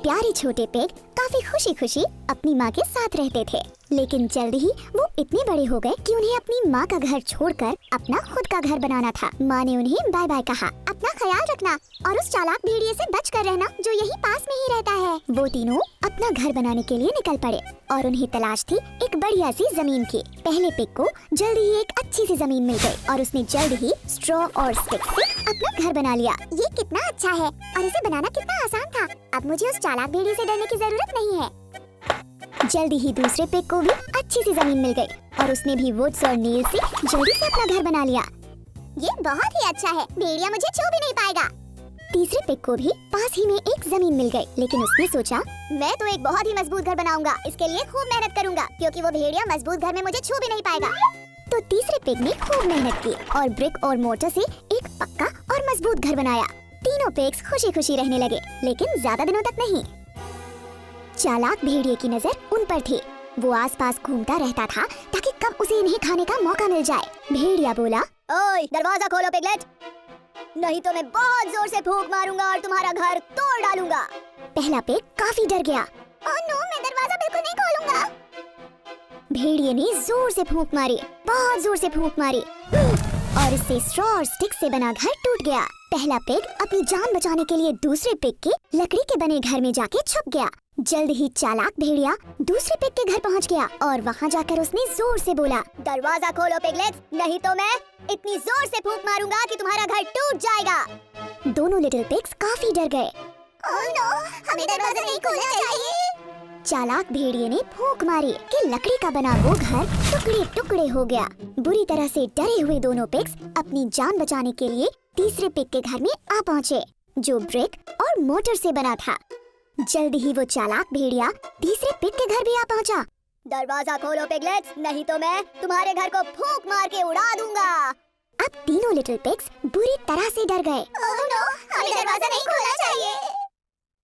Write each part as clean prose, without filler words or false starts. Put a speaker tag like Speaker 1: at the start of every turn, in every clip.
Speaker 1: प्यारे छोटे पिग काफी खुशी खुशी अपनी माँ के साथ रहते थे, लेकिन जल्द ही वो इतने बड़े हो गए कि उन्हें अपनी माँ का घर छोड़कर अपना खुद का घर बनाना था। माँ ने उन्हें बाय बाय कहा। अपना ख्याल रखना और उस चालाक भेड़िए से बच कर रहना जो यहीं पास में ही रहता है। वो तीनों अपना घर बनाने के लिए निकल पड़े और उन्हें तलाश थी एक बढ़िया सी जमीन की। पहले पिग को जल्द ही एक अच्छी सी जमीन मिल गई और उसने जल्द ही स्ट्रॉ और स्टिक से अपना घर बना लिया। ये कितना अच्छा है और इसे बनाना कितना आसान था। अब मुझे उस चालाक भेड़िए से डरने की जरूरत नहीं है। जल्दी ही दूसरे पिग को भी अच्छी सी जमीन मिल गई और उसने भी वुड्स और नील से जल्दी से अपना घर बना लिया। ये बहुत ही अच्छा है, भेड़िया मुझे छू भी नहीं पाएगा। तीसरे पिग को भी पास ही में एक जमीन मिल गई, लेकिन उसने सोचा मैं तो एक बहुत ही मजबूत घर बनाऊंगा। इसके लिए खूब मेहनत करूंगा क्योंकि वो भेड़िया मजबूत घर में मुझे छू भी नहीं पाएगा। तो तीसरे पिग ने खूब मेहनत की और ब्रिक और मोर्टार से एक पक्का और मजबूत घर बनाया। तीनों पिग्स खुशी खुशी रहने लगे, लेकिन ज्यादा दिनों तक नहीं। चालाक भेड़िए की नजर उन पर थी। वो आसपास घूमता रहता था ताकि कब उसे इन्हें खाने का मौका मिल जाए। भेड़िया बोला, ओए दरवाजा खोलो पिगलेट, नहीं तो मैं बहुत जोर से फूंक मारूंगा और तुम्हारा घर तोड़ डालूंगा। पहला पिग काफी डर गया। ओह नो, मैं दरवाजा बिल्कुल नहीं खोलूंगा। भेड़िए ने जोर से फूंक मारी, बहुत जोर से फूंक मारी और इससे स्ट्रॉ और स्टिक से बना घर टूट गया। पहला पिग अपनी जान बचाने के लिए दूसरे पिग के लकड़ी के बने घर में जाके छुप गया। जल्द ही चालाक भेड़िया दूसरे पिग के घर पहुंच गया और वहां जाकर उसने जोर से बोला, दरवाजा खोलो पिगलेट्स, नहीं तो मैं इतनी जोर से फूंक मारूंगा कि तुम्हारा घर टूट जाएगा। दोनों लिटिल पिग्स काफी डर गए। ओह नो, हमें दरवाजा नहीं खोलना चाहिए। चालाक भेड़िए ने फूंक मारी कि लकड़ी का बना वो घर टुकड़े टुकड़े हो गया। बुरी तरह से डरे हुए दोनों पिग्स अपनी जान बचाने के लिए तीसरे पिग के घर में आ पहुँचे, जो ब्रिक और मोटर से बना था। जल्द ही वो चालाक भेड़िया तीसरे पिग के घर भी आ पहुंचा। दरवाजा खोलो पिगलेट्स, नहीं तो मैं तुम्हारे घर को फूंक मार के उड़ा दूंगा। अब तीनों लिटिल पिग्स बुरी तरह से डर गए। ओह नो, हमें दरवाजा नहीं खोलना चाहिए।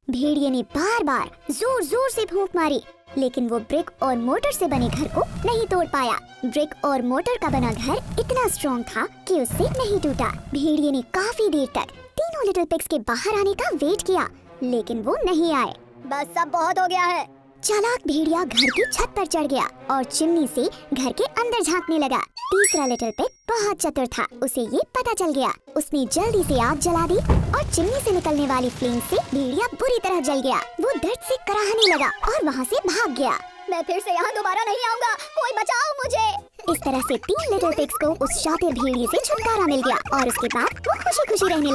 Speaker 1: भेड़िए ने बार बार जोर जोर से फूंक मारी, लेकिन वो ब्रिक और मोटर से बने घर को नहीं तोड़ पाया। ब्रिक और मोटर का बना घर इतना स्ट्रॉन्ग था कि उससे नहीं टूटा। भेड़िए ने काफी देर तक तीनों लिटिल पिग्स के बाहर आने का वेट किया, लेकिन वो नहीं आए। बस सब बहुत हो गया है। चालाक भेड़िया घर की छत पर चढ़ गया और चिमनी से घर के अंदर झांकने लगा। तीसरा लिटिल पिग बहुत चतुर था, उसे ये पता चल गया। उसने जल्दी से आग जला दी और चिमनी से निकलने वाली फ्लेम से भेड़िया बुरी तरह जल गया। वो दर्द से कराहने लगा और वहाँ से भाग गया। मैं फिर से यहाँ दोबारा नहीं आऊँगा, कोई बचाओ मुझे। इस तरह से तीन लिटिल पिग्स को उस शातिर भेड़िए से छुटकारा मिल गया और उसके बाद वो खुशी खुशी रहने